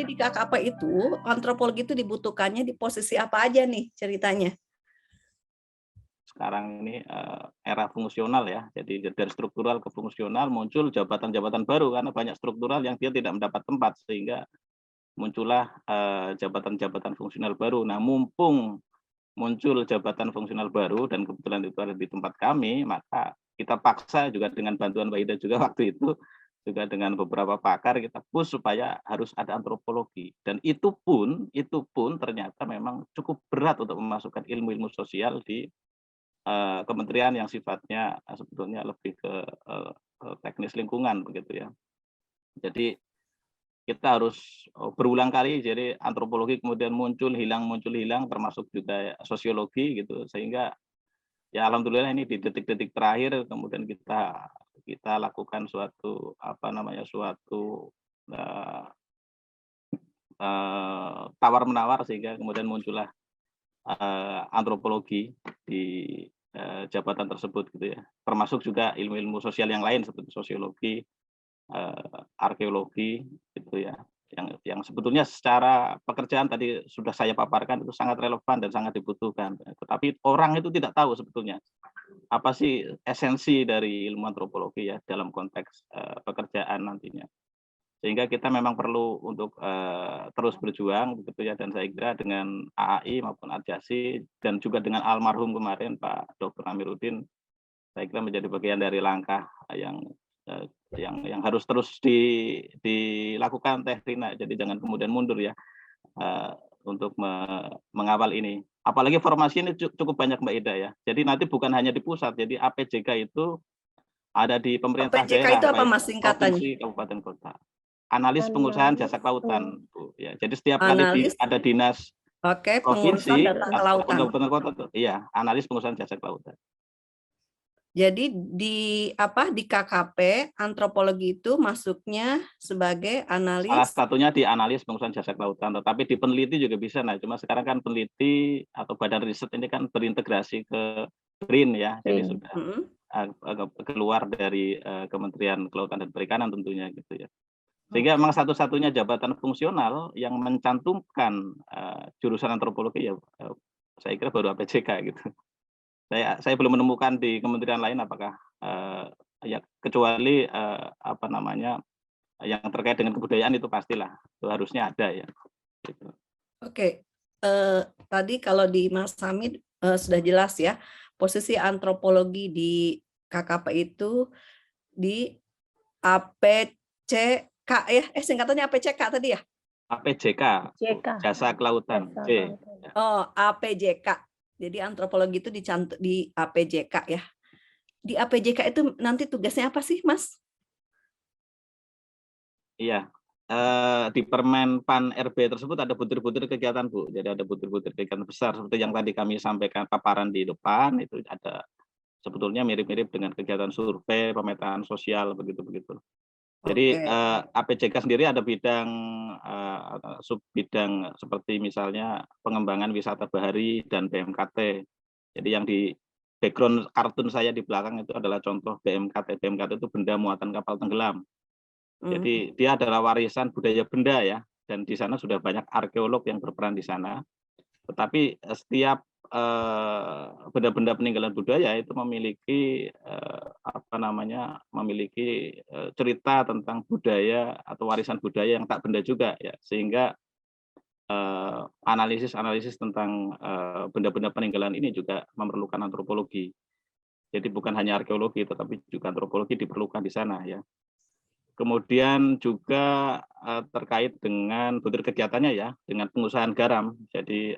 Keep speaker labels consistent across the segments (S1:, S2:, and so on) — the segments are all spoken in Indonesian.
S1: Jadi di KKP itu antropologi itu dibutuhkannya di posisi apa aja nih ceritanya?
S2: Sekarang ini era fungsional ya, jadi dari struktural ke fungsional muncul jabatan-jabatan baru karena banyak struktural yang dia tidak mendapat tempat sehingga muncullah jabatan-jabatan fungsional baru. Nah, mumpung muncul jabatan fungsional baru dan kebetulan itu ada di tempat kami, maka kita paksa juga dengan bantuan Mbak Ida juga waktu itu, juga dengan beberapa pakar kita push supaya harus ada antropologi. Dan itu pun ternyata memang cukup berat untuk memasukkan ilmu-ilmu sosial di kementerian yang sifatnya sebetulnya lebih ke teknis lingkungan begitu ya. Jadi kita harus berulang kali, jadi antropologi kemudian muncul hilang, termasuk juga sosiologi gitu, sehingga ya alhamdulillah ini di detik-detik terakhir kemudian kita lakukan suatu apa namanya suatu tawar menawar sehingga kemudian muncullah antropologi di jabatan tersebut gitu ya. Termasuk juga ilmu-ilmu sosial yang lain seperti sosiologi, arkeologi gitu ya. Yang sebetulnya secara pekerjaan tadi sudah saya paparkan itu sangat relevan dan sangat dibutuhkan. Tetapi orang itu tidak tahu sebetulnya apa sih esensi dari ilmu antropologi ya dalam konteks pekerjaan nantinya. Sehingga kita memang perlu untuk terus berjuang begitu ya, dan saya kira dengan AAI maupun Arjasi dan juga dengan almarhum kemarin Pak Dr. Amiruddin, saya kira menjadi bagian dari langkah yang harus terus dilakukan Teh Rina. Jadi jangan kemudian mundur ya untuk mengawal ini. Apalagi formasi ini cukup banyak Mbak Ida ya. Jadi nanti bukan hanya di pusat, jadi APJK itu ada di pemerintah
S1: APJK
S2: daerah
S1: itu apa
S2: baik
S1: Mas singkatannya?
S2: provinsi, kabupaten, kota. Analis pengusahaan jasa kelautan, Bu, ya. Jadi setiap kali
S1: Analis,
S2: ada dinas
S1: oke, pengurusan
S2: provinsi
S1: data
S2: ataupun
S1: kelautan.
S2: kabupaten kota tuh, iya, analis pengusahaan jasa kelautan.
S1: Jadi di KKP antropologi itu masuknya sebagai
S2: Salah
S1: analis.
S2: satunya di analis pengusahaan jasa kelautan, tetapi di peneliti juga bisa. Nah, cuma sekarang kan peneliti atau badan riset ini kan berintegrasi ke BRIN ya, jadi sudah keluar dari Kementerian Kelautan dan Perikanan tentunya gitu ya. Sehingga memang satu-satunya jabatan fungsional yang mencantumkan jurusan antropologi ya saya kira baru APJK gitu. Saya belum menemukan di kementerian lain apakah ya kecuali apa namanya yang terkait dengan kebudayaan itu pastilah itu harusnya ada ya. Gitu.
S1: Oke, tadi kalau di Mas Hamid sudah jelas ya posisi antropologi di KKP itu di APCK ya, singkatannya APCK tadi ya?
S2: APJK, jasa kelautan. C.
S1: Oh, APJK. Jadi antropologi itu di APJK ya. Di APJK itu nanti tugasnya apa sih, Mas?
S2: Iya, di Permen PAN RB tersebut ada butir-butir kegiatan, Bu. Jadi ada butir-butir kegiatan besar seperti yang tadi kami sampaikan paparan di depan, itu ada sebetulnya mirip-mirip dengan kegiatan survei, pemetaan sosial, begitu-begitu. Jadi
S1: Oke.
S2: APJK sendiri ada bidang sub bidang seperti misalnya pengembangan wisata bahari dan BMKT. Jadi yang di background kartun saya di belakang itu adalah contoh BMKT. BMKT itu benda muatan kapal tenggelam. Jadi dia adalah warisan budaya benda ya, dan di sana sudah banyak arkeolog yang berperan di sana. Tetapi setiap benda-benda peninggalan budaya itu memiliki apa namanya memiliki cerita tentang budaya atau warisan budaya yang tak benda juga ya, sehingga analisis tentang benda-benda peninggalan ini juga memerlukan antropologi. Jadi bukan hanya arkeologi tetapi juga antropologi diperlukan di sana ya. Kemudian juga terkait dengan butir kegiatannya ya, dengan pengusahaan garam. Jadi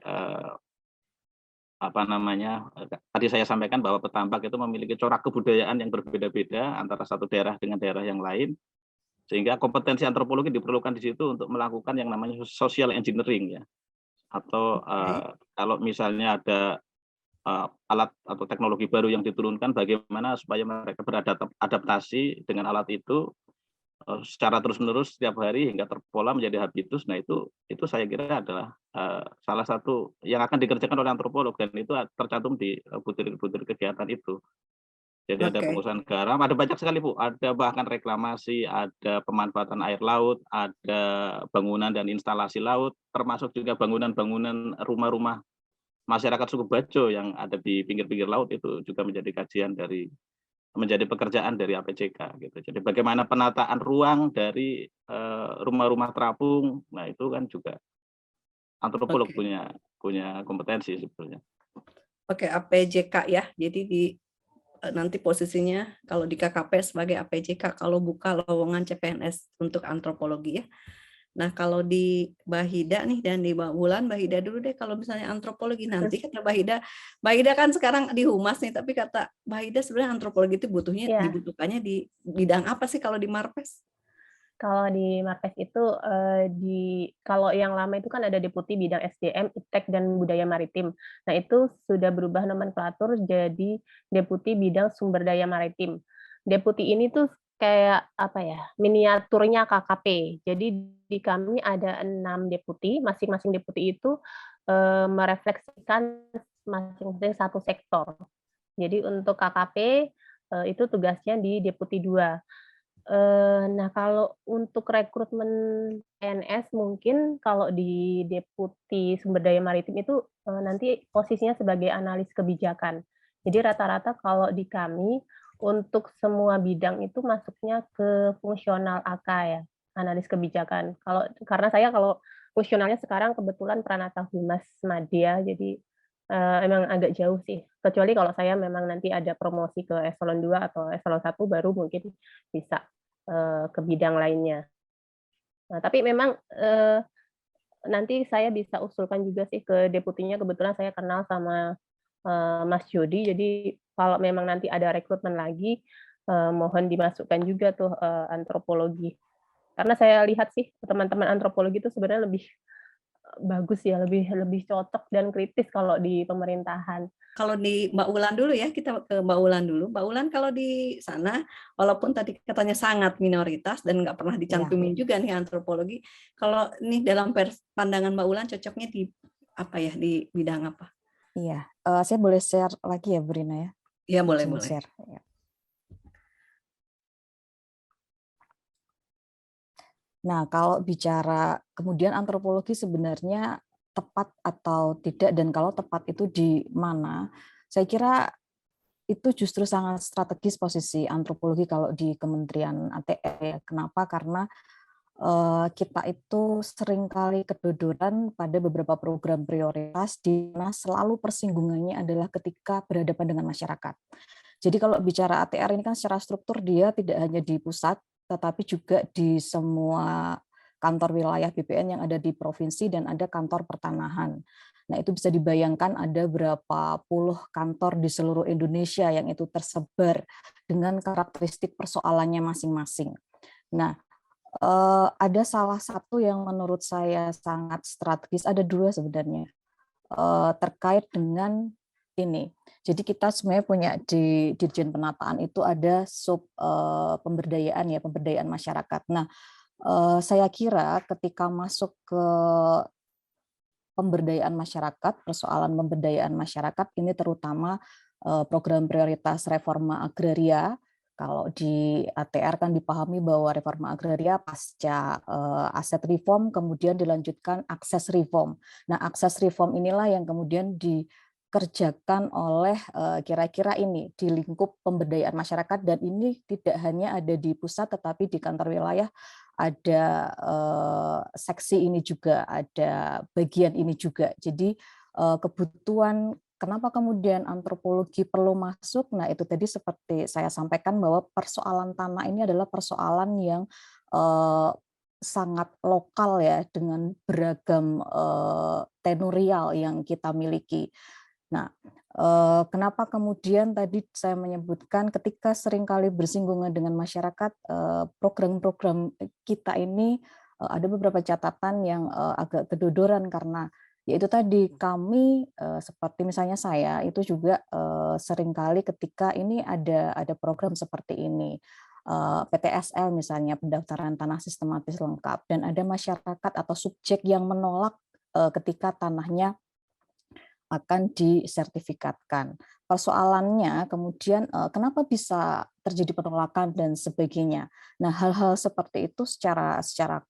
S2: apa namanya, tadi saya sampaikan bahwa petambak itu memiliki corak kebudayaan yang berbeda-beda antara satu daerah dengan daerah yang lain, sehingga kompetensi antropologi diperlukan di situ untuk melakukan yang namanya social engineering ya, atau kalau misalnya ada alat atau teknologi baru yang diturunkan, bagaimana supaya mereka beradaptasi dengan alat itu secara terus-menerus setiap hari hingga terpola menjadi habitus. Nah itu saya kira adalah salah satu yang akan dikerjakan oleh antropolog dan itu tercantum di butir-butir kegiatan itu. Jadi ada
S1: Oke.
S2: pengusahaan garam, ada banyak sekali Bu, ada bahkan reklamasi, ada pemanfaatan air laut, ada bangunan dan instalasi laut, termasuk juga bangunan-bangunan rumah-rumah masyarakat suku Bajo yang ada di pinggir-pinggir laut itu juga menjadi pekerjaan dari APJK gitu. Jadi bagaimana penataan ruang dari rumah-rumah terapung, nah itu kan juga antropolog
S1: Oke.
S2: punya kompetensi sebetulnya.
S1: Oke, APJK ya. Jadi nanti posisinya kalau di KKP sebagai APJK, kalau buka lowongan CPNS untuk antropologi ya. Nah, kalau di Bahida nih dan di Mbak Wulan, Bahida dulu deh kalau misalnya antropologi nanti kata Bahida kan sekarang di Humas nih, tapi kata Bahida sebenarnya antropologi itu
S3: Ya,
S1: dibutuhkannya di bidang apa sih kalau di Marpes?
S3: kalau di Marpes itu kalau yang lama itu kan ada Deputi Bidang SDM, Iptek dan Budaya Maritim. Nah, itu sudah berubah nomenklatur jadi Deputi Bidang Sumber Daya Maritim. Deputi ini tuh kayak apa ya, miniaturnya KKP. Jadi di kami ada 6 deputi, masing-masing deputi itu merefleksikan masing-masing satu sektor. Jadi untuk KKP itu tugasnya di Deputi 2. Nah, kalau untuk rekrutmen PNS mungkin kalau di Deputi Sumber Daya Maritim itu, nanti posisinya sebagai analis kebijakan. Jadi rata-rata kalau di kami, untuk semua bidang itu masuknya ke fungsional AK ya, analis kebijakan. Karena saya kalau fungsionalnya sekarang kebetulan Pranata Humas Madya, jadi, emang agak jauh sih. Kecuali kalau saya memang nanti ada promosi ke eselon 2 atau eselon 1 baru mungkin bisa ke bidang lainnya. Nah, tapi memang nanti saya bisa usulkan juga sih ke deputinya. Kebetulan saya kenal sama Mas Jody, jadi kalau memang nanti ada rekrutmen lagi, mohon dimasukkan juga tuh antropologi. Karena saya lihat sih teman-teman antropologi itu sebenarnya lebih bagus ya, lebih lebih cocok dan kritis kalau di pemerintahan.
S1: Kalau di Mbak Ulan dulu ya, kita ke Mbak Ulan dulu. Mbak Ulan kalau di sana, walaupun tadi katanya sangat minoritas dan nggak pernah
S4: Iya,
S1: dicantumin juga nih antropologi, kalau ini dalam pandangan Mbak Ulan cocoknya di apa ya, di bidang apa?
S4: iya. Saya boleh share lagi ya, Bu Rina ya?
S1: Ya boleh
S4: Izin
S1: boleh.
S4: share. Ya. Nah, kalau bicara kemudian antropologi sebenarnya tepat atau tidak, dan kalau tepat itu di mana, saya kira itu justru sangat strategis posisi antropologi kalau di Kementerian ATR ya. Kenapa? Karena kita itu seringkali kedodoran pada beberapa program prioritas di mana selalu persinggungannya adalah ketika berhadapan dengan masyarakat. Jadi kalau bicara ATR ini kan secara struktur dia tidak hanya di pusat, tetapi juga di semua kantor wilayah BPN yang ada di provinsi dan ada kantor pertanahan. Nah, itu bisa dibayangkan ada berapa puluh kantor di seluruh Indonesia yang itu tersebar dengan karakteristik persoalannya masing-masing. Nah, ada salah satu yang menurut saya sangat strategis, ada dua sebenarnya, terkait dengan ini. Jadi kita sebenarnya punya di Dirjen Penataan itu ada sub pemberdayaan ya, pemberdayaan masyarakat. Nah, saya kira ketika masuk ke pemberdayaan masyarakat, persoalan pemberdayaan masyarakat ini terutama program prioritas reforma agraria. Kalau di ATR kan dipahami bahwa reforma agraria pasca aset reform kemudian dilanjutkan akses reform. Nah, akses reform inilah yang kemudian dikerjakan oleh kira-kira ini di lingkup pemberdayaan masyarakat, dan ini tidak hanya ada di pusat tetapi di kantor wilayah ada seksi ini juga, ada bagian ini juga. Jadi kebutuhan kenapa kemudian antropologi perlu masuk? Nah, itu tadi seperti saya sampaikan bahwa persoalan tanah ini adalah persoalan yang sangat lokal ya, dengan beragam tenurial yang kita miliki. Nah, kenapa kemudian tadi saya menyebutkan ketika seringkali bersinggungan dengan masyarakat, program-program kita ini ada beberapa catatan yang agak kedodoran karena yaitu tadi kami seperti misalnya saya itu juga seringkali ketika ini ada program seperti ini, PTSL misalnya, pendaftaran tanah sistematis lengkap, dan ada masyarakat atau subjek yang menolak ketika tanahnya akan disertifikatkan. Persoalannya kemudian kenapa bisa terjadi penolakan dan sebagainya. Nah, hal-hal seperti itu secara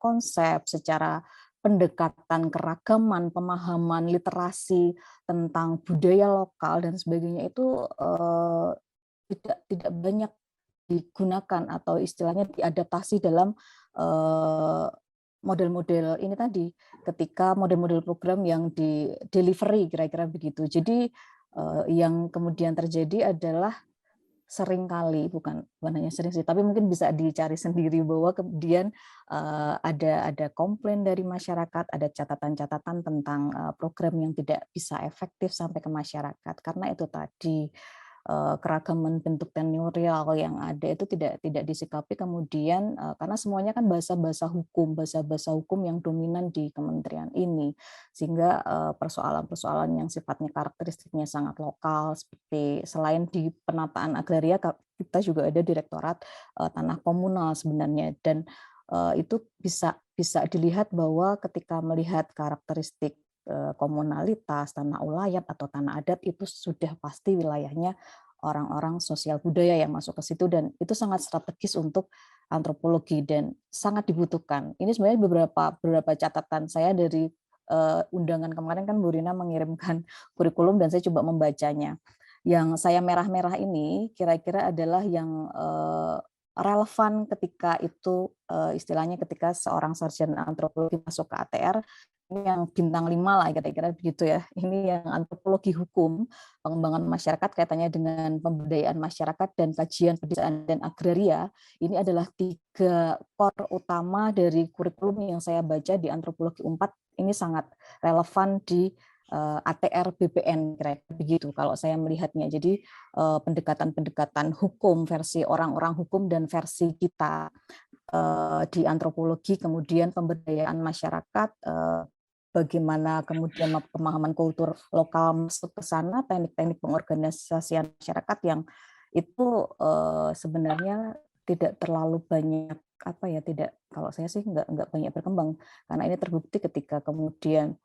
S4: konsep, secara pendekatan keragaman, pemahaman, literasi tentang budaya lokal dan sebagainya itu tidak banyak digunakan atau istilahnya diadaptasi dalam model-model ini tadi, ketika model-model program yang di delivery kira-kira begitu. Jadi yang kemudian terjadi adalah seringkali, bukan hanya sering sih, tapi mungkin bisa dicari sendiri bahwa kemudian ada komplain dari masyarakat, ada catatan-catatan tentang program yang tidak bisa efektif sampai ke masyarakat karena itu tadi keragaman bentuk tenurial yang ada itu tidak disikapi kemudian karena semuanya kan bahasa-bahasa hukum yang dominan di kementerian ini, sehingga persoalan-persoalan yang sifatnya karakteristiknya sangat lokal seperti selain di penataan agraria kita juga ada Direktorat Tanah Komunal sebenarnya, dan itu bisa dilihat bahwa ketika melihat karakteristik komunalitas, tanah ulayat atau tanah adat itu sudah pasti wilayahnya orang-orang sosial budaya yang masuk ke situ, dan itu sangat strategis untuk antropologi dan sangat dibutuhkan. Ini sebenarnya beberapa catatan saya dari undangan kemarin kan Bu Rina mengirimkan kurikulum dan saya coba membacanya. Yang saya merah-merah ini kira-kira adalah yang relevan ketika itu istilahnya ketika seorang sarjana antropologi masuk ke ATR, ini yang bintang 5 lah kira-kira begitu ya. Ini yang antropologi hukum, pengembangan masyarakat kaitannya dengan pemberdayaan masyarakat dan kajian pedesaan dan agraria. Ini adalah 3 core utama dari kurikulum yang saya baca di antropologi 4. Ini sangat relevan di ATR BPN kira-kira begitu kalau saya melihatnya. Jadi pendekatan-pendekatan hukum versi orang-orang hukum dan versi kita di antropologi, kemudian pemberdayaan masyarakat, bagaimana kemudian pemahaman kultur lokal masuk ke sana, teknik-teknik pengorganisasian masyarakat yang itu sebenarnya tidak terlalu banyak tidak, kalau saya sih nggak banyak berkembang karena ini terbukti ketika kemudian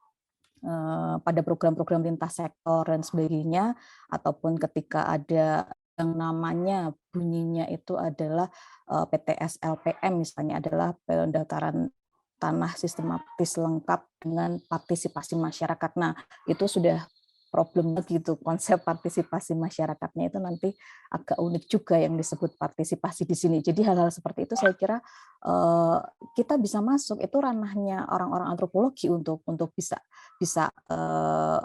S4: pada program-program lintas sektor dan sebagainya, ataupun ketika ada yang namanya bunyinya itu adalah PTS LPM misalnya, adalah pendaftaran tanah sistematis lengkap dengan partisipasi masyarakat. Nah, itu sudah problem gitu, konsep partisipasi masyarakatnya itu nanti agak unik juga yang disebut partisipasi di sini. Jadi hal-hal seperti itu saya kira kita bisa masuk, itu ranahnya orang-orang antropologi untuk bisa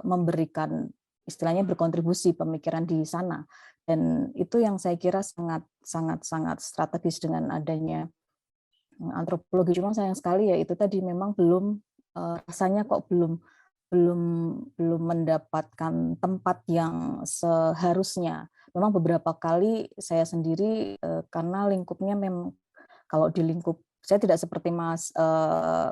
S4: memberikan istilahnya berkontribusi pemikiran di sana, dan itu yang saya kira sangat strategis dengan adanya antropologi. Cuma sayang sekali ya itu tadi memang belum rasanya kok belum mendapatkan tempat yang seharusnya. Memang beberapa kali saya sendiri karena lingkupnya memang kalau di lingkup saya tidak seperti Mas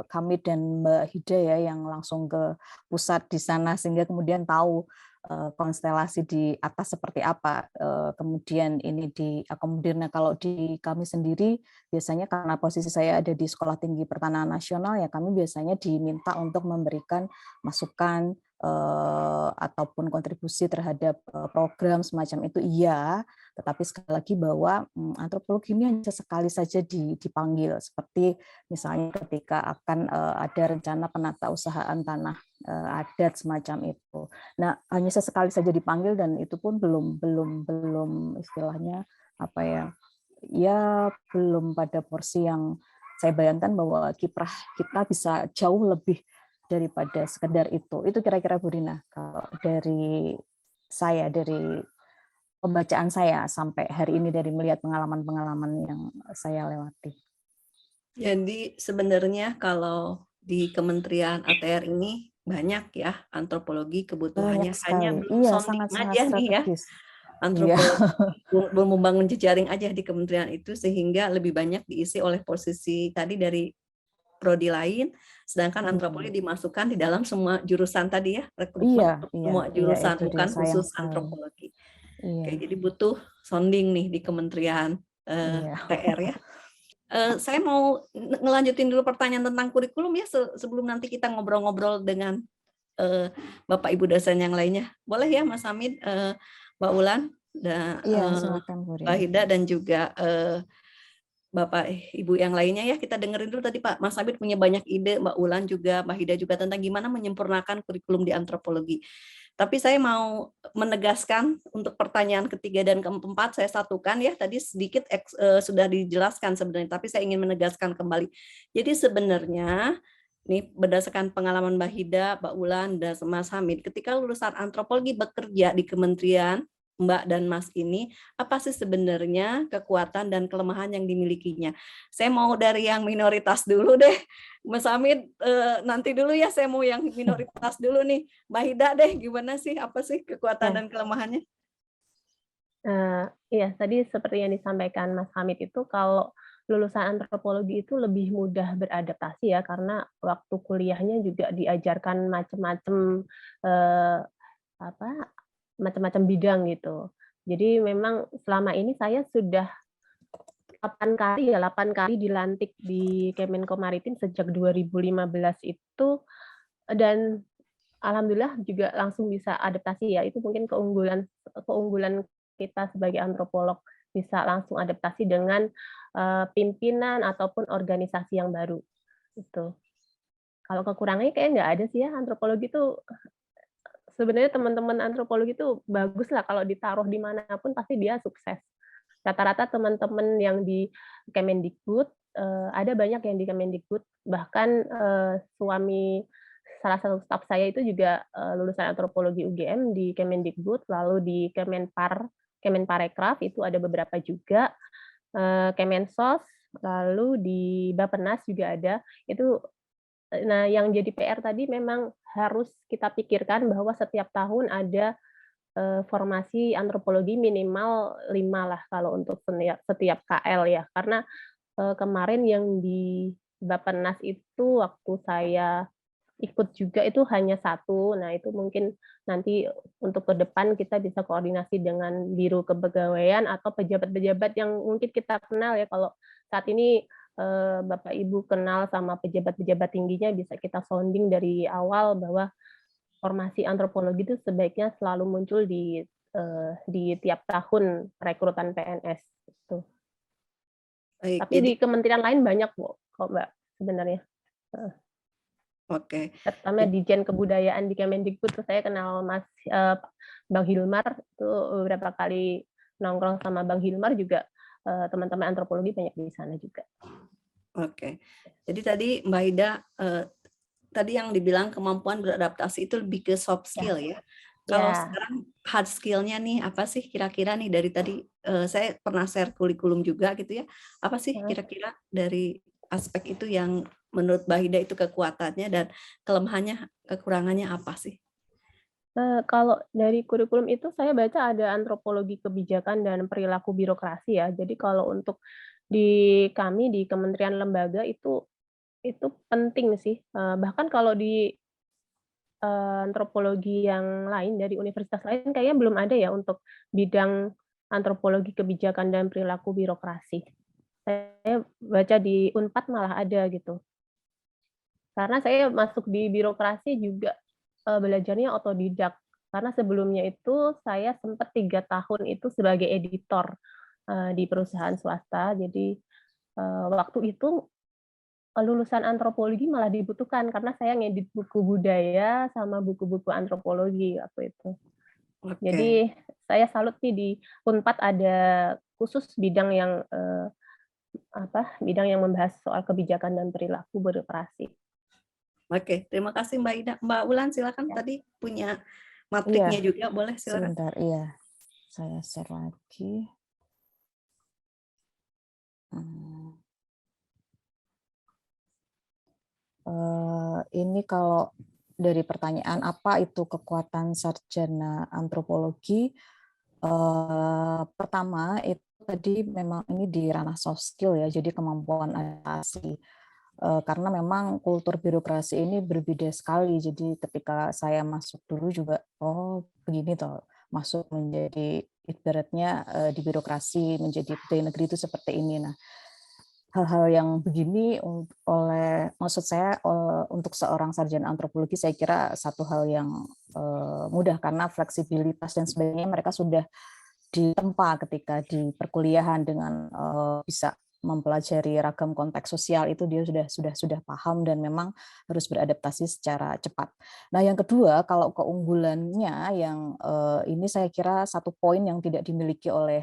S4: Kamid dan Mbak Hida ya yang langsung ke pusat di sana sehingga kemudian tahu konstelasi di atas seperti apa, kemudian ini diakomodir. Nah, kalau di kami sendiri biasanya karena posisi saya ada di Sekolah Tinggi Pertanahan Nasional ya kami biasanya diminta untuk memberikan masukan ataupun kontribusi terhadap program semacam itu, iya, tetapi sekali lagi bahwa antropologi ini hanya sesekali saja dipanggil, seperti misalnya ketika akan ada rencana penatausahaan tanah adat semacam itu. Nah, hanya sesekali saja dipanggil dan itu pun belum istilahnya belum pada porsi yang saya bayangkan bahwa kiprah kita bisa jauh lebih daripada sekedar itu. Itu kira-kira Bu Rina kalau dari saya, dari pembacaan saya sampai hari ini, dari melihat pengalaman-pengalaman yang saya lewati.
S1: Jadi sebenarnya kalau di Kementerian ATR ini banyak ya antropologi kebutuhannya, hanya belum sounding aja nih ya. Antropologi belum membangun jejaring aja di kementerian itu sehingga lebih banyak diisi oleh posisi tadi dari prodi lain, sedangkan antropologi dimasukkan di dalam semua jurusan tadi ya, rekrutmen semua jurusan, bukan khusus antropologi. Oke, jadi butuh sounding nih di Kementerian TR ya. Saya mau ngelanjutin dulu pertanyaan tentang kurikulum ya sebelum nanti kita ngobrol-ngobrol dengan Bapak Ibu dosen yang lainnya. Boleh ya Mas Hamid, Mbak Ulan, dan
S4: Iya, silakan Bu
S1: Mbak
S4: Rini.
S1: Hida dan juga Bapak Ibu yang lainnya ya. Kita dengerin dulu tadi Pak Mas Hamid punya banyak ide, Mbak Ulan juga, Mbak Hida juga, tentang gimana menyempurnakan kurikulum di antropologi. Tapi saya mau menegaskan untuk pertanyaan ketiga dan keempat saya satukan ya. Tadi sedikit sudah dijelaskan sebenarnya, tapi saya ingin menegaskan kembali. Jadi sebenarnya nih berdasarkan pengalaman Mbak Hida, Mbak Ulan, dan Mas Hamid, ketika lulusan antropologi bekerja di kementerian, Mbak dan Mas ini, apa sih sebenarnya kekuatan dan kelemahan yang dimilikinya? Saya mau dari yang minoritas dulu deh. Mas Hamid, nanti dulu ya, saya mau yang minoritas dulu nih. Mbak Hida deh, gimana sih, apa sih kekuatan dan kelemahannya?
S3: Iya, tadi seperti yang disampaikan Mas Hamid itu, kalau lulusan antropologi itu lebih mudah beradaptasi ya, karena waktu kuliahnya juga diajarkan macam-macam macam-macam bidang gitu. Jadi memang selama ini saya sudah 8 kali dilantik di Kemenko Maritim sejak 2015 itu, dan alhamdulillah juga langsung bisa adaptasi ya. Itu mungkin keunggulan kita sebagai antropolog, bisa langsung adaptasi dengan pimpinan ataupun organisasi yang baru itu. Kalau kekurangannya kayaknya nggak ada sih ya. Antropologi itu sebenarnya teman-teman antropologi itu bagus lah, kalau ditaruh dimanapun pasti dia sukses. Rata-rata teman-teman yang di Kemendikbud, ada banyak yang di Kemendikbud, bahkan suami salah satu staf saya itu juga lulusan antropologi UGM di Kemendikbud, lalu di Kemenparekraf itu ada beberapa juga, Kemensos, lalu di Bappenas juga ada. Itu, nah yang jadi PR tadi memang harus kita pikirkan bahwa setiap tahun ada formasi antropologi minimal 5 lah kalau untuk setiap KL ya. Karena kemarin yang di Bappenas itu waktu saya ikut juga itu hanya 1. Nah, itu mungkin nanti untuk ke depan kita bisa koordinasi dengan Biro Kepegawaian atau pejabat-pejabat yang mungkin kita kenal ya. Kalau saat ini Bapak Ibu kenal sama pejabat-pejabat tingginya, bisa kita sounding dari awal bahwa formasi antropologi itu sebaiknya selalu muncul di tiap tahun rekrutan PNS gitu.
S1: Baik,
S3: Tapi di kementerian lain banyak kok Mbak sebenarnya.
S1: Oke.
S3: Terutama Dijen Kebudayaan di Kemendikbud, saya kenal Bang Hilmar, itu beberapa kali nongkrong sama Bang Hilmar juga, teman-teman antropologi banyak di sana juga.
S1: Oke. Jadi tadi Mbak Ida, tadi yang dibilang kemampuan beradaptasi itu lebih ke soft skill ya. Kalau sekarang hard skill-nya nih, apa sih kira-kira nih dari tadi, saya pernah share kurikulum juga gitu ya, apa sih kira-kira dari aspek itu yang menurut Mbak Hida itu kekuatannya dan kelemahannya, kekurangannya apa sih?
S3: Kalau dari kurikulum itu saya baca ada antropologi kebijakan dan perilaku birokrasi ya. Jadi kalau untuk kami di kementerian lembaga itu penting sih. Bahkan kalau di antropologi yang lain dari universitas lain kayaknya belum ada ya untuk bidang antropologi kebijakan dan perilaku birokrasi. Saya baca di Unpad malah ada gitu. Karena saya masuk di birokrasi juga belajarnya otodidak. Karena sebelumnya itu saya sempat 3 tahun itu sebagai editor di perusahaan swasta. Jadi waktu itu lulusan antropologi malah dibutuhkan karena saya ngedit buku budaya sama buku-buku antropologi waktu itu.
S1: Oke.
S3: Jadi saya salut nih di Unpad ada khusus bidang yang membahas soal kebijakan dan perilaku birokrasi.
S1: Oke, terima kasih Mbak Ida. Mbak Ulan silakan, tadi punya matriknya juga, boleh silakan.
S4: Sebentar, iya. Saya share lagi. Ini kalau dari pertanyaan apa itu kekuatan sarjana antropologi, pertama itu tadi memang ini di ranah soft skill ya, jadi kemampuan adaptasi. Karena memang kultur birokrasi ini berbeda sekali, jadi ketika saya masuk dulu juga, oh begini toh, masuk menjadi ibaratnya di birokrasi menjadi pegawai negeri itu seperti ini. Nah, hal-hal yang begini maksud saya untuk seorang sarjana antropologi saya kira satu hal yang mudah karena fleksibilitas dan sebagainya mereka sudah ditempa ketika di perkuliahan dengan bisa mempelajari ragam konteks sosial itu dia sudah paham dan memang harus beradaptasi secara cepat. Nah, yang kedua kalau keunggulannya yang ini saya kira satu poin yang tidak dimiliki oleh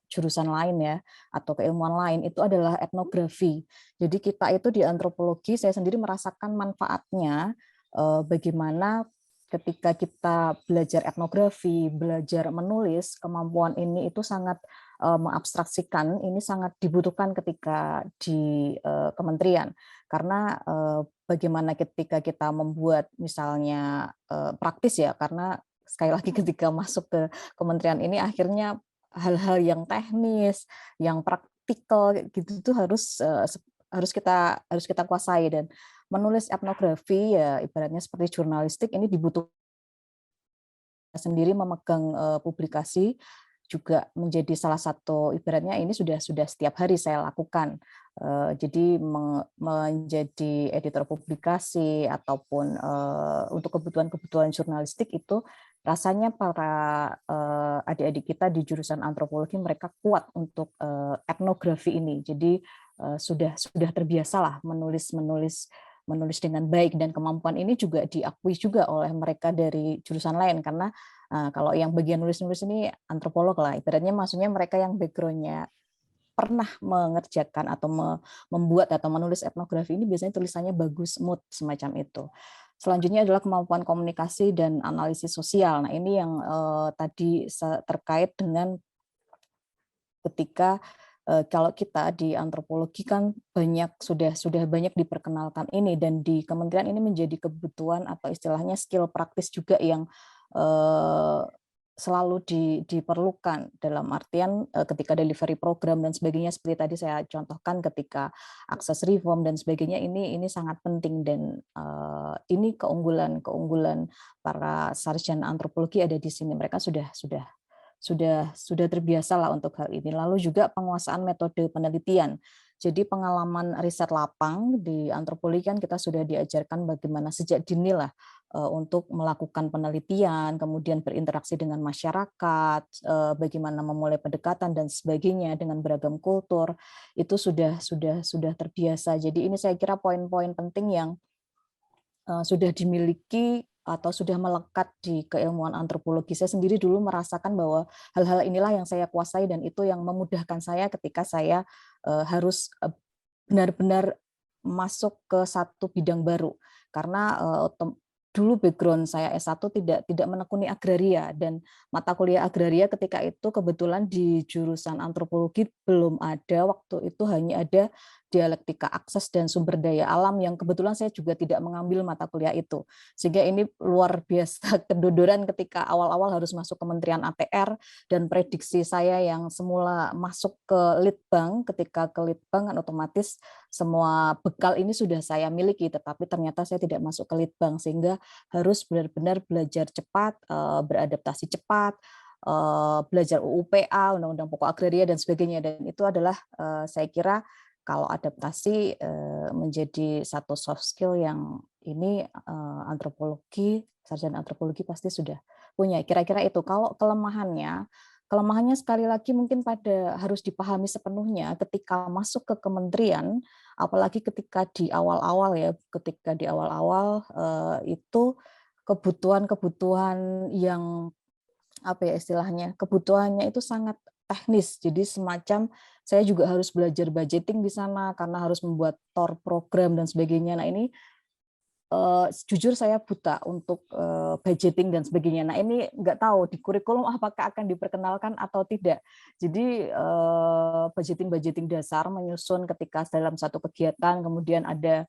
S4: jurusan lain ya atau keilmuan lain itu adalah etnografi. Jadi kita itu di antropologi saya sendiri merasakan manfaatnya bagaimana ketika kita belajar etnografi, belajar menulis, kemampuan ini itu sangat mengabstraksikan, ini sangat dibutuhkan ketika di kementerian. Karena bagaimana ketika kita membuat misalnya praktis ya, karena sekali lagi ketika masuk ke kementerian ini akhirnya hal-hal yang teknis, yang praktikal gitu tuh harus kita kuasai dan menulis etnografi ya ibaratnya seperti jurnalistik ini dibutuhkan sendiri memegang publikasi juga menjadi salah satu ibaratnya ini sudah setiap hari saya lakukan. Jadi menjadi editor publikasi ataupun untuk kebutuhan jurnalistik itu rasanya para adik-adik kita di jurusan antropologi mereka kuat untuk etnografi ini. Jadi sudah terbiasalah menulis dengan baik dan kemampuan ini juga diakui juga oleh mereka dari jurusan lain karena kalau yang bagian nulis-nulis ini antropolog lah, ibaratnya maksudnya mereka yang background-nya pernah mengerjakan atau membuat atau menulis etnografi ini biasanya tulisannya bagus, smooth, semacam itu. Selanjutnya adalah kemampuan komunikasi dan analisis sosial. Nah ini yang tadi terkait dengan ketika kalau kita di antropologi kan sudah banyak diperkenalkan ini dan di kementerian ini menjadi kebutuhan atau istilahnya skill praktis juga yang selalu diperlukan dalam artian ketika delivery program dan sebagainya seperti tadi saya contohkan ketika akses reform dan sebagainya ini sangat penting dan ini keunggulan para sarjana antropologi ada di sini mereka sudah terbiasa lah untuk hal ini. Lalu juga penguasaan metode penelitian. Jadi pengalaman riset lapang di antropologi kan kita sudah diajarkan bagaimana sejak dini lah untuk melakukan penelitian, kemudian berinteraksi dengan masyarakat, bagaimana memulai pendekatan dan sebagainya dengan beragam kultur itu sudah terbiasa. Jadi ini saya kira poin-poin penting yang sudah dimiliki atau sudah melekat di keilmuan antropologi. Saya sendiri dulu merasakan bahwa hal-hal inilah yang saya kuasai dan itu yang memudahkan saya ketika saya harus benar-benar masuk ke satu bidang baru. Karena dulu background saya S1 tidak menekuni agraria dan mata kuliah agraria ketika itu kebetulan di jurusan antropologi belum ada, waktu itu hanya ada dialektika akses dan sumber daya alam yang kebetulan saya juga tidak mengambil mata kuliah itu. Sehingga ini luar biasa kedodoran ketika awal-awal harus masuk Kementerian ATR dan prediksi saya yang semula masuk ke Litbang, ketika ke Litbang kan otomatis semua bekal ini sudah saya miliki, tetapi ternyata saya tidak masuk ke Litbang sehingga harus benar-benar belajar cepat, beradaptasi cepat, belajar UUPA, Undang-Undang Pokok Agraria dan sebagainya dan itu adalah saya kira kalau adaptasi menjadi satu soft skill yang ini antropologi, sarjana antropologi pasti sudah punya. Kira-kira itu. Kalau kelemahannya sekali lagi mungkin harus dipahami sepenuhnya ketika masuk ke kementerian, apalagi ketika di awal-awal ya, itu kebutuhan yang apa ya istilahnya, kebutuhannya itu sangat teknis. Jadi semacam saya juga harus belajar budgeting di sana karena harus membuat TOR program dan sebagainya. Nah ini jujur saya buta untuk budgeting dan sebagainya. Nah ini nggak tahu di kurikulum apakah akan diperkenalkan atau tidak. Jadi budgeting dasar menyusun ketika dalam satu kegiatan, kemudian ada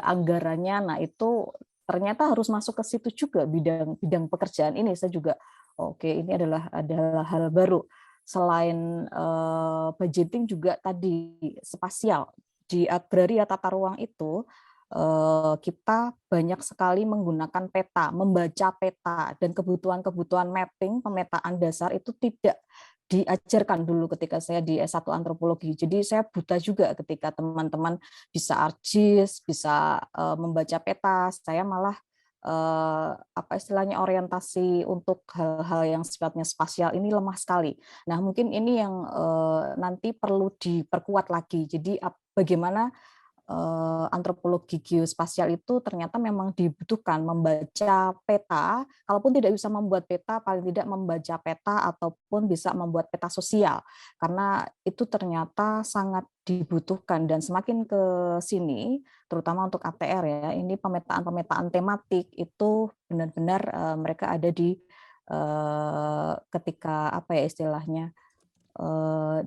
S4: anggarannya. Nah itu ternyata harus masuk ke situ juga bidang pekerjaan ini. Saya juga oke ini adalah hal baru. Selain budgeting juga tadi spasial di agraria tata ruang itu kita banyak sekali menggunakan peta, membaca peta dan kebutuhan mapping pemetaan dasar itu diajarkan dulu ketika saya di S1 antropologi. Jadi saya buta juga ketika teman-teman bisa ArcGIS, bisa membaca peta, saya malah apa istilahnya orientasi untuk hal-hal yang sifatnya spasial ini lemah sekali. Nah, mungkin ini yang nanti perlu diperkuat lagi. Jadi bagaimana antropologi geospasial itu ternyata memang dibutuhkan membaca peta, kalaupun tidak bisa membuat peta, paling tidak membaca peta ataupun bisa membuat peta sosial, karena itu ternyata sangat dibutuhkan. Dan semakin ke sini, terutama untuk ATR ya, ini pemetaan tematik itu benar-benar mereka ada di ketika apa ya istilahnya,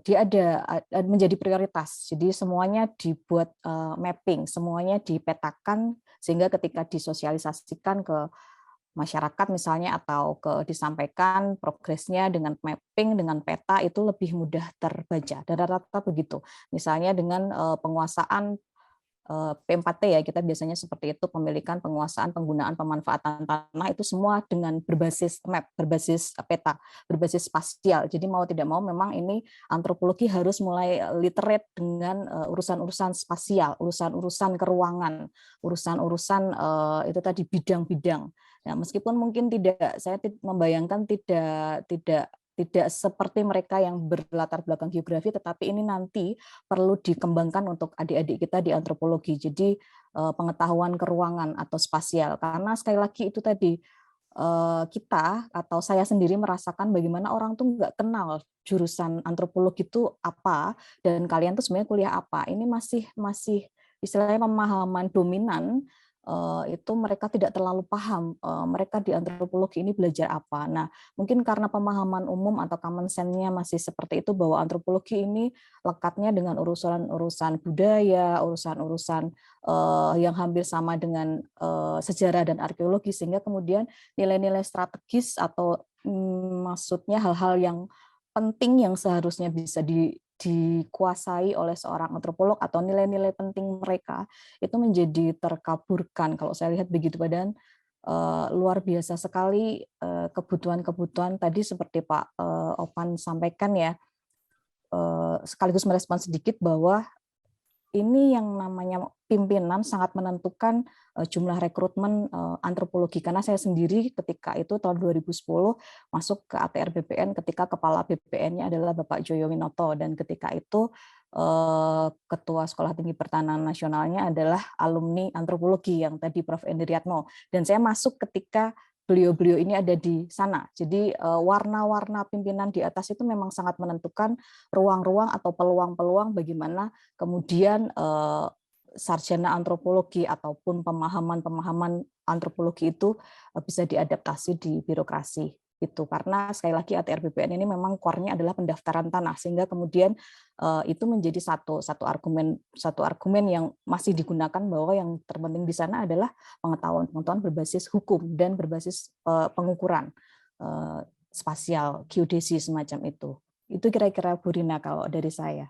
S4: dia ada menjadi prioritas. Jadi semuanya dibuat mapping, semuanya dipetakan sehingga ketika disosialisasikan ke masyarakat misalnya atau disampaikan progresnya dengan mapping, dengan peta itu lebih mudah terbaca. Dan rata-rata begitu. Misalnya dengan penguasaan P4T ya, kita biasanya seperti itu, pemilikan, penguasaan, penggunaan, pemanfaatan tanah itu semua dengan berbasis map, berbasis peta, berbasis spasial. Jadi mau tidak mau memang ini antropologi harus mulai literate dengan urusan-urusan spasial, urusan-urusan keruangan, urusan-urusan itu tadi bidang-bidang. Nah, meskipun mungkin saya membayangkan tidak seperti mereka yang berlatar belakang geografi, tetapi ini nanti perlu dikembangkan untuk adik-adik kita di antropologi. Jadi pengetahuan keruangan atau spasial, karena sekali lagi itu tadi kita atau saya sendiri merasakan bagaimana orang tuh nggak kenal jurusan antropologi itu apa dan kalian tuh sebenarnya kuliah apa. Ini masih istilahnya pemahaman dominan. Itu mereka tidak terlalu paham mereka di antropologi ini belajar apa. Nah, mungkin karena pemahaman umum atau common sense-nya masih seperti itu bahwa antropologi ini lekatnya dengan urusan-urusan budaya, urusan-urusan yang hampir sama dengan sejarah dan arkeologi, sehingga kemudian nilai-nilai strategis atau maksudnya hal-hal yang penting yang seharusnya bisa dikuasai oleh seorang antropolog atau nilai-nilai penting mereka itu menjadi terkaburkan kalau saya lihat begitu. Padahal luar biasa sekali kebutuhan-kebutuhan tadi seperti Pak Opan sampaikan ya, sekaligus merespon sedikit bahwa ini yang namanya pimpinan sangat menentukan jumlah rekrutmen antropologi, karena saya sendiri ketika itu tahun 2010 masuk ke ATR BPN ketika kepala BPN-nya adalah Bapak Joyo Winoto, dan ketika itu Ketua Sekolah Tinggi Pertahanan Nasionalnya adalah alumni antropologi yang tadi Prof. Endriatmo, dan saya masuk ketika beliau-beliau ini ada di sana. Jadi warna-warna pimpinan di atas itu memang sangat menentukan ruang-ruang atau peluang-peluang bagaimana kemudian sarjana antropologi ataupun pemahaman-pemahaman antropologi itu bisa diadaptasi di birokrasi. Itu karena sekali lagi ATR BPN ini memang core-nya adalah pendaftaran tanah, sehingga kemudian itu menjadi satu argumen yang masih digunakan bahwa yang terpenting di sana adalah pengetahuan berbasis hukum dan berbasis pengukuran spasial, geodesi semacam itu. Itu kira-kira Bu Rina kalau dari saya.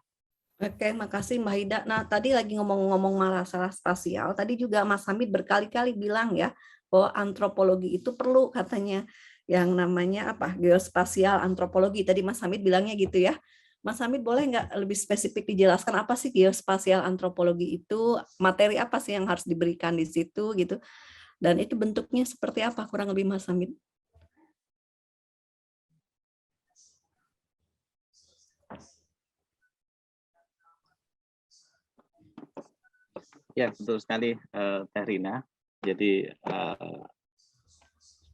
S1: Oke, makasih Mbak Hida. Nah, tadi lagi ngomong-ngomong masalah spasial, tadi juga Mas Hamid berkali-kali bilang ya, bahwa antropologi itu perlu katanya yang namanya apa? Geospasial antropologi. Tadi Mas Hamid bilangnya gitu ya. Mas Hamid boleh nggak lebih spesifik dijelaskan apa sih geospasial antropologi itu? Materi apa sih yang harus diberikan di situ gitu? Dan itu bentuknya seperti apa kurang lebih Mas Hamid?
S2: Ya, betul sekali Teh Rina. Jadi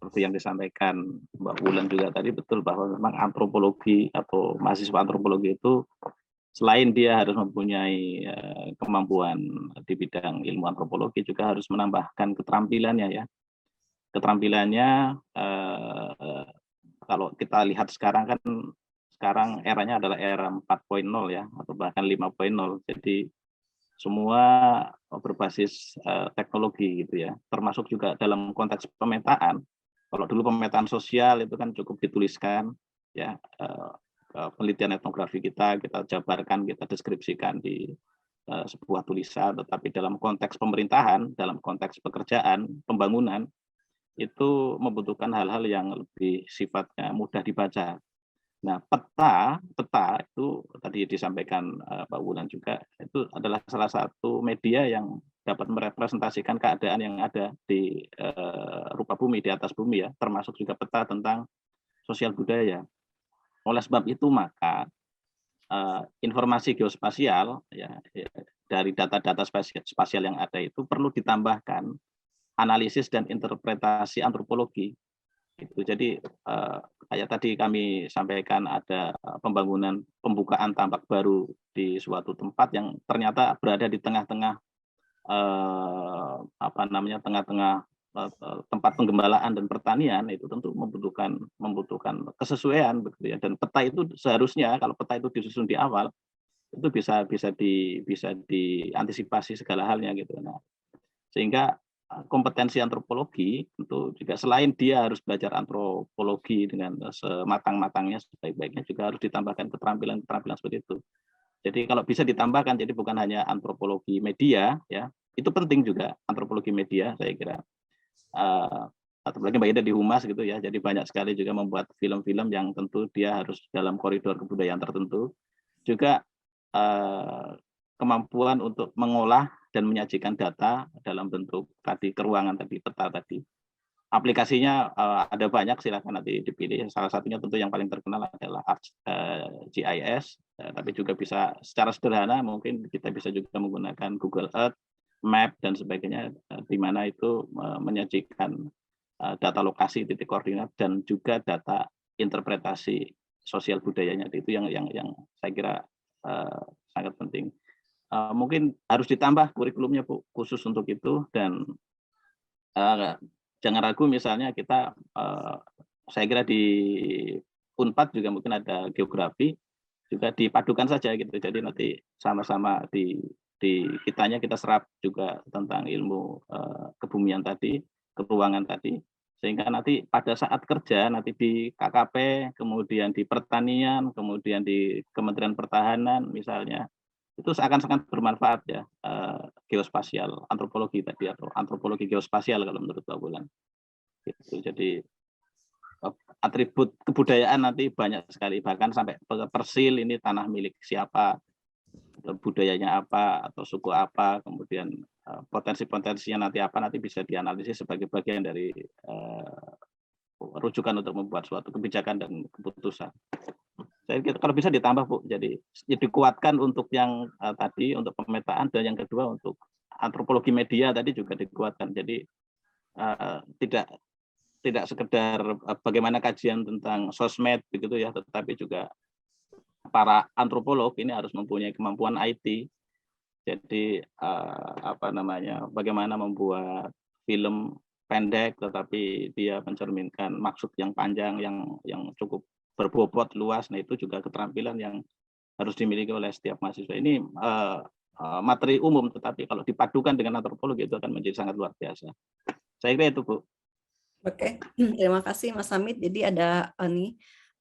S2: seperti yang disampaikan Mbak Wulan juga tadi, betul bahwa memang antropologi atau mahasiswa antropologi itu selain dia harus mempunyai kemampuan di bidang ilmu antropologi, juga harus menambahkan keterampilannya ya. Keterampilannya kalau kita lihat sekarang eranya adalah era 4.0 ya, atau bahkan 5.0. Jadi semua berbasis teknologi gitu ya, termasuk juga dalam konteks pemetaan. Kalau dulu pemetaan sosial itu kan cukup dituliskan ya, penelitian etnografi kita jabarkan, kita deskripsikan di sebuah tulisan, tetapi dalam konteks pemerintahan, dalam konteks pekerjaan, pembangunan, itu membutuhkan hal-hal yang lebih sifatnya mudah dibaca. Nah, peta itu tadi disampaikan Pak Wulan juga, itu adalah salah satu media yang dapat merepresentasikan keadaan yang ada di rupa bumi, di atas bumi ya, termasuk juga peta tentang sosial budaya. Oleh sebab itu maka informasi geospasial ya, dari data-data spasial yang ada itu perlu ditambahkan analisis dan interpretasi antropologi. Jadi kayak tadi kami sampaikan ada pembukaan tambak baru di suatu tempat yang ternyata berada di tengah-tengah tengah-tengah tempat penggembalaan dan pertanian, itu tentu membutuhkan kesesuaian begitu ya. Dan peta itu seharusnya kalau peta itu disusun di awal itu bisa diantisipasi segala halnya gitu. Nah, sehingga kompetensi antropologi itu juga selain dia harus belajar antropologi dengan sematang-matangnya, sebaik-baiknya juga harus ditambahkan keterampilan seperti itu. Jadi kalau bisa ditambahkan, jadi bukan hanya antropologi media ya, itu penting juga antropologi media saya kira. Apalagi Mbak Ida di Humas gitu ya, jadi banyak sekali juga membuat film-film yang tentu dia harus dalam koridor kebudayaan tertentu. Juga kemampuan untuk mengolah dan menyajikan data dalam bentuk tadi keruangan tadi, peta tadi. Aplikasinya ada banyak, silakan nanti dipilih. Salah satunya tentu yang paling terkenal adalah GIS, tapi juga bisa secara sederhana mungkin kita bisa juga menggunakan Google Earth, Map dan sebagainya, di mana itu menyajikan data lokasi, titik koordinat dan juga data interpretasi sosial budayanya. Itu yang saya kira sangat penting. Mungkin harus ditambah kurikulumnya Bu, khusus untuk itu. Dan jangan ragu misalnya kita, saya kira di Unpad juga mungkin ada geografi, juga dipadukan saja gitu. Jadi nanti sama-sama di kitanya kita serap juga tentang ilmu kebumian tadi, keruangan tadi, sehingga nanti pada saat kerja nanti di KKP, kemudian di pertanian, kemudian di Kementerian Pertahanan misalnya, itu akan sangat bermanfaat ya, geospasial antropologi tadi atau antropologi geospasial kalau menurut Pak Wulan. Gitu. Jadi atribut kebudayaan nanti banyak sekali, bahkan sampai persil ini tanah milik siapa, budayanya apa atau suku apa, kemudian potensi-potensinya nanti bisa dianalisis sebagai bagian dari rujukan untuk membuat suatu kebijakan dan keputusan. Saya kira kalau bisa ditambah Bu, jadi dikuatkan untuk yang tadi untuk pemetaan, dan yang kedua untuk antropologi media tadi juga dikuatkan. Jadi tidak sekedar bagaimana kajian tentang sosmed begitu ya, tetapi juga para antropolog ini harus mempunyai kemampuan IT. Jadi bagaimana membuat film pendek tetapi dia mencerminkan maksud yang panjang yang cukup berbobot luas. Nah, itu juga keterampilan yang harus dimiliki oleh setiap mahasiswa. Ini materi umum, tetapi kalau dipadukan dengan antropologi itu akan menjadi sangat luar biasa. Saya kira itu Bu.
S1: Oke, terima kasih Mas Hamid. Jadi ada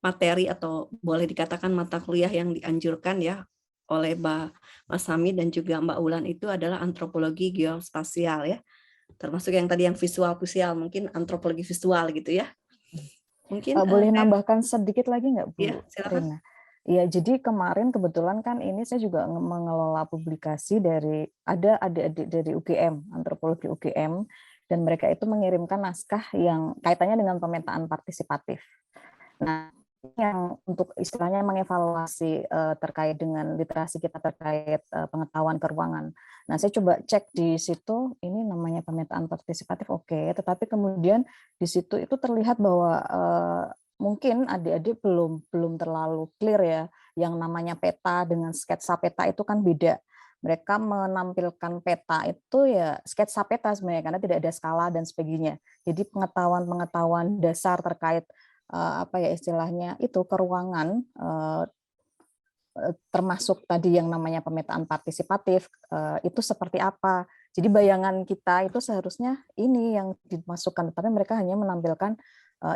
S1: materi atau boleh dikatakan mata kuliah yang dianjurkan ya oleh Mas Hamid dan juga Mbak Wulan itu adalah antropologi geospasial ya. Termasuk yang tadi yang visual, mungkin antropologi visual gitu ya. Mungkin
S4: boleh nambahkan sedikit lagi nggak Bu
S1: ya, silakan.
S4: Rina? Ya, jadi kemarin kebetulan kan ini saya juga mengelola publikasi dari ada adik-adik dari UGM, antropologi UGM, dan mereka itu mengirimkan naskah yang kaitannya dengan pemetaan partisipatif. Nah, yang untuk istilahnya mengevaluasi terkait dengan literasi kita terkait pengetahuan keruangan. Nah, saya coba cek di situ, ini namanya pemetaan partisipatif, oke. Tetapi kemudian di situ itu terlihat bahwa mungkin adik-adik belum terlalu clear ya, yang namanya peta dengan sketsa peta itu kan beda. Mereka menampilkan peta itu ya sketsa peta sebenarnya karena tidak ada skala dan sebagainya. Jadi pengetahuan dasar terkait istilahnya itu keruangan, termasuk tadi yang namanya pemetaan partisipatif, itu seperti apa. Jadi bayangan kita itu seharusnya ini yang dimasukkan, tapi mereka hanya menampilkan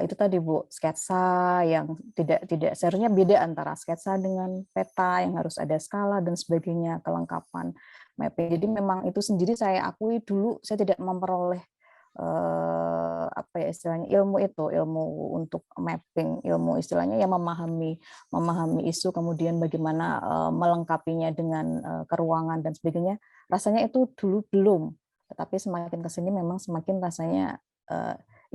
S4: itu tadi Bu, sketsa yang tidak seharusnya beda antara sketsa dengan peta yang harus ada skala dan sebagainya, kelengkapan mapping. Jadi memang itu sendiri saya akui dulu saya tidak memperoleh apa ya istilahnya, ilmu untuk mapping, ilmu istilahnya yang memahami isu, kemudian bagaimana melengkapinya dengan keruangan dan sebagainya, rasanya itu dulu belum, tetapi semakin ke sini memang semakin rasanya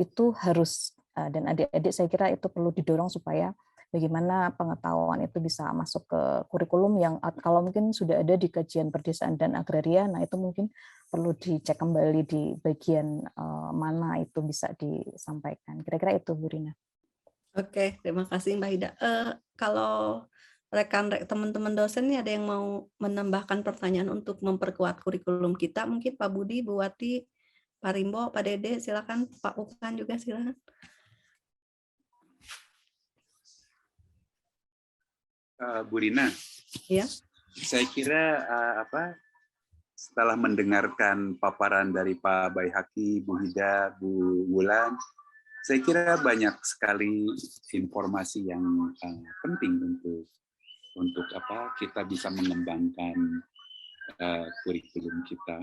S4: itu harus, dan adik-adik saya kira itu perlu didorong supaya bagaimana pengetahuan itu bisa masuk ke kurikulum yang kalau mungkin sudah ada di kajian perdesaan dan agraria, nah itu mungkin perlu dicek kembali di bagian mana itu bisa disampaikan. Kira-kira itu, Bu Rina.
S1: Oke, terima kasih Mbak Ida. Kalau teman-teman dosen nih ada yang mau menambahkan pertanyaan untuk memperkuat kurikulum kita, mungkin Pak Budi, Bu Wati, Pak Rimbo, Pak Dede, silakan. Pak Ukan juga silakan.
S5: Bu Rina,
S1: ya.
S5: Saya kira setelah mendengarkan paparan dari Pak Baihaqi, Bu Hida, Bu Wulan, saya kira banyak sekali informasi yang penting untuk kita bisa mengembangkan kurikulum kita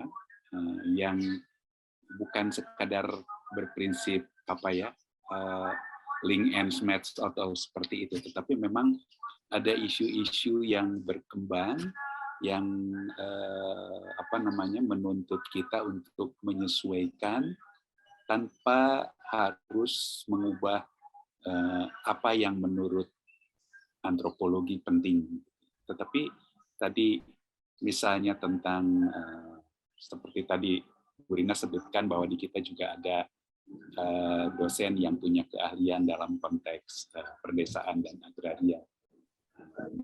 S5: yang bukan sekadar berprinsip link and match atau seperti itu, tetapi memang ada isu-isu yang berkembang yang menuntut kita untuk menyesuaikan tanpa harus mengubah apa yang menurut antropologi penting. Tetapi tadi misalnya tentang seperti tadi Bu Rina sebutkan bahwa di kita juga ada dosen yang punya keahlian dalam konteks perdesaan dan agraria.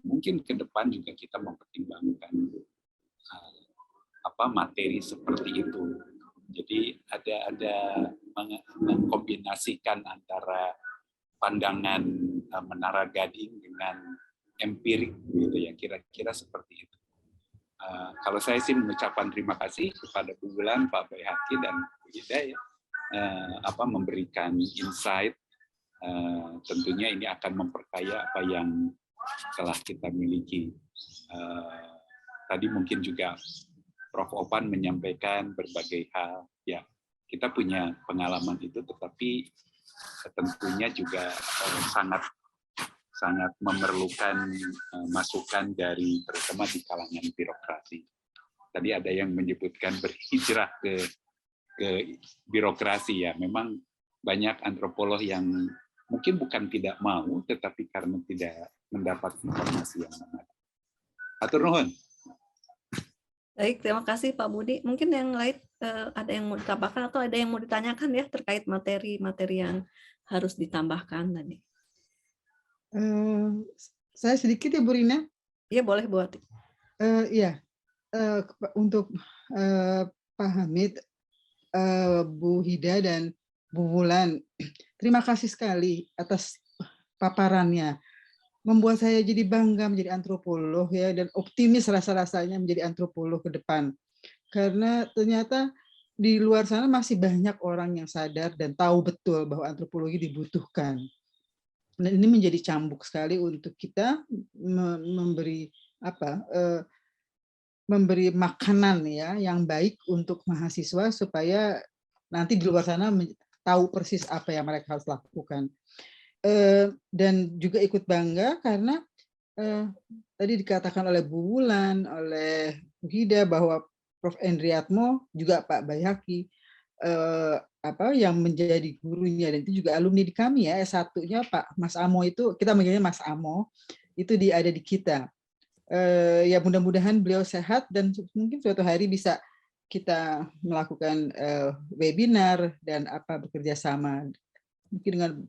S5: Mungkin ke depan juga kita mempertimbangkan materi seperti itu. Jadi ada mengkombinasikan antara pandangan Menara Gading dengan empirik, gitu ya, kira-kira seperti itu. Kalau saya sih mengucapkan terima kasih kepada Bu Wulan, Pak Baihaqi, dan Bu Hida ya, memberikan insight. Tentunya ini akan memperkaya apa yang telah kita miliki. Tadi mungkin juga Prof. Opan menyampaikan berbagai hal. Ya, kita punya pengalaman itu, tetapi tentunya juga sangat memerlukan masukan dari terutama di kalangan birokrasi. Tadi ada yang menyebutkan berhijrah ke birokrasi ya. Memang banyak antropolog yang mungkin bukan tidak mau, tetapi karena tidak mendapat informasi yang benar. Atur nuhun.
S1: Baik, terima kasih Pak Budi. Mungkin yang lain ada yang mau ditambahkan atau ada yang mau ditanyakan ya terkait materi-materi yang harus ditambahkan tadi.
S6: Saya sedikit ya Bu Rina.
S1: Iya boleh Bu Wati.
S6: Untuk Pak Hamid, Bu Hida dan Bu Wulan, terima kasih sekali atas paparannya. Membuat saya jadi bangga menjadi antropolog ya, dan optimis rasa-rasanya menjadi antropolog ke depan. Karena ternyata di luar sana masih banyak orang yang sadar dan tahu betul bahwa antropologi dibutuhkan. Dan ini menjadi cambuk sekali untuk kita memberi makanan ya yang baik untuk mahasiswa supaya nanti di luar sana tahu persis apa yang mereka harus lakukan. Dan juga ikut bangga karena tadi dikatakan oleh Bu Wulan, oleh Bu Hida bahwa Prof. Endriatmo juga Pak Baihaqi yang menjadi gurunya, dan itu juga alumni di kami ya, S1-nya Pak Mas Amo, itu kita manggilnya Mas Amo, itu ada di kita. Ya mudah-mudahan beliau sehat dan mungkin suatu hari bisa kita melakukan webinar dan bekerja sama. Mungkin dengan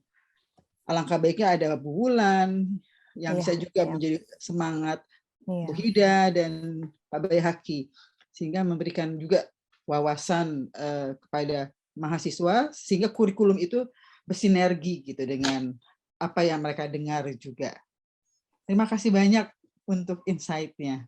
S6: alangkah baiknya ada Bu Wulan yang bisa juga menjadi semangat Bu Hida dan Pak Baihaqi, sehingga memberikan juga wawasan kepada mahasiswa sehingga kurikulum itu bersinergi gitu dengan apa yang mereka dengar juga. Terima kasih banyak untuk insight-nya.